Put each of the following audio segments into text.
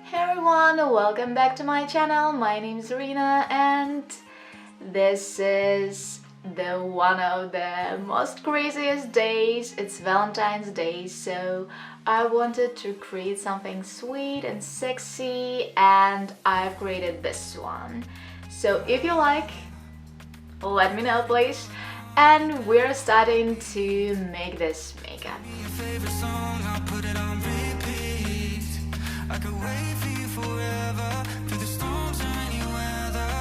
Hey everyone, welcome back to my channel. My name is Rina and this is one of the most craziest days. It's Valentine's Day, so I wanted to create something sweet and sexy and I've created this one. So if you like, let me know please. And we're starting to make this makeup. I could wait for you forever, through the storms or any weather.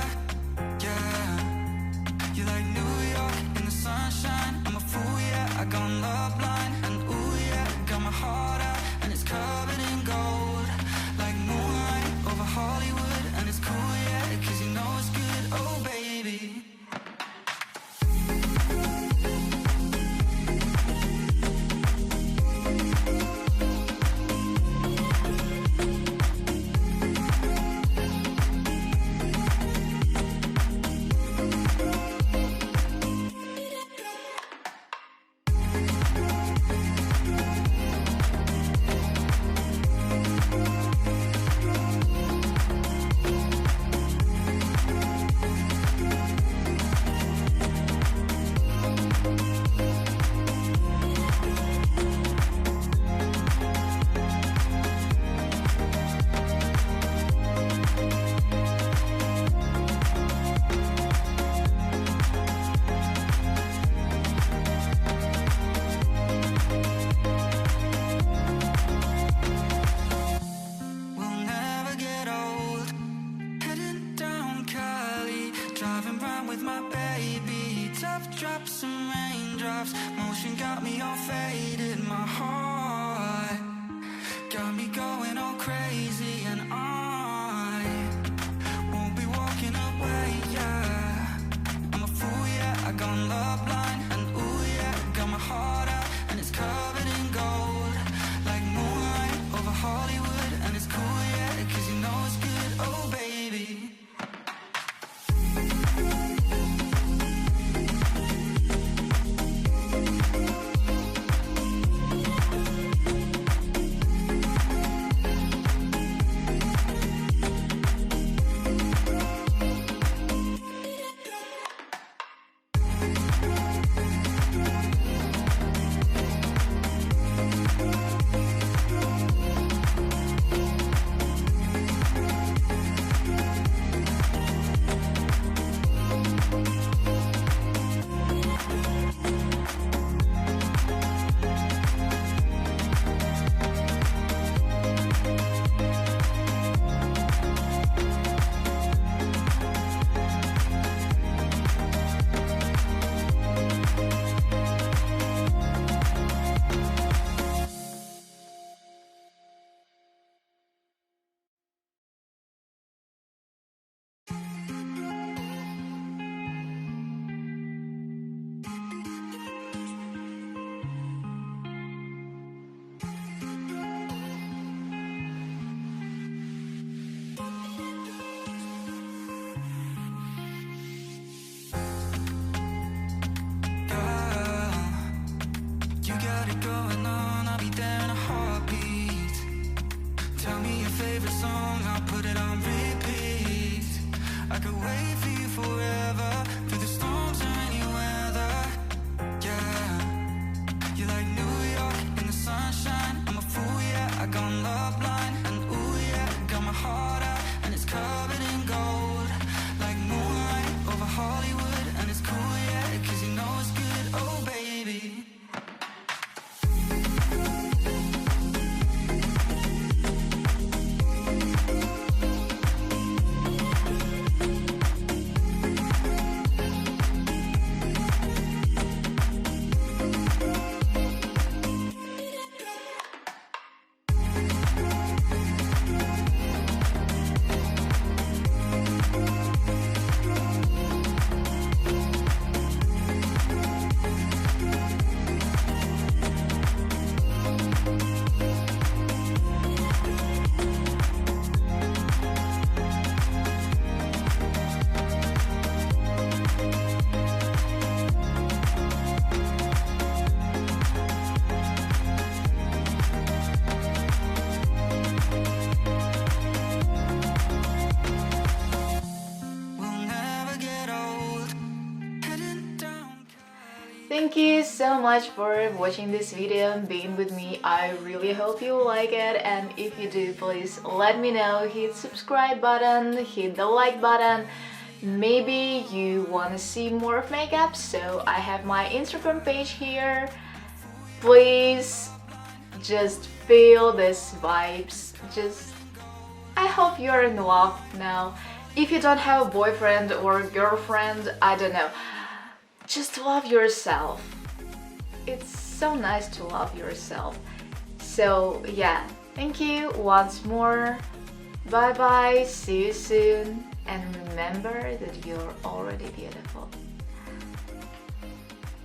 Yeah, you're like New York in the sunshine. I'm a fool, yeah, I got a love line. And ooh, yeah, got my heart out, and it's covered in gold. Like moonlight over Hollywood, and it's cool, yeah, cause you know it's good, oh baby. Drops and raindrops, motion got me all faded. My heart got me going all crazy, and I won't be walking away. Yeah, I'm a fool. Yeah, I got a love line, and ooh yeah, got my heart out, and it's covered in gold, like moonlight over Hollywood, and it's cool. Yeah, cause you know it's good, oh baby. Thank you so much for watching this video and being with me. I really hope you like it, and if you do, please let me know. Hit subscribe button, hit the like button. Maybe you want to see more of makeup, so I have my Instagram page here. Please just feel these vibes. I hope you're in love now. If you don't have a boyfriend or girlfriend, I don't know, just love yourself. It's so nice to love yourself. So yeah, thank you once more. Bye bye, see you soon, and remember that you're already beautiful.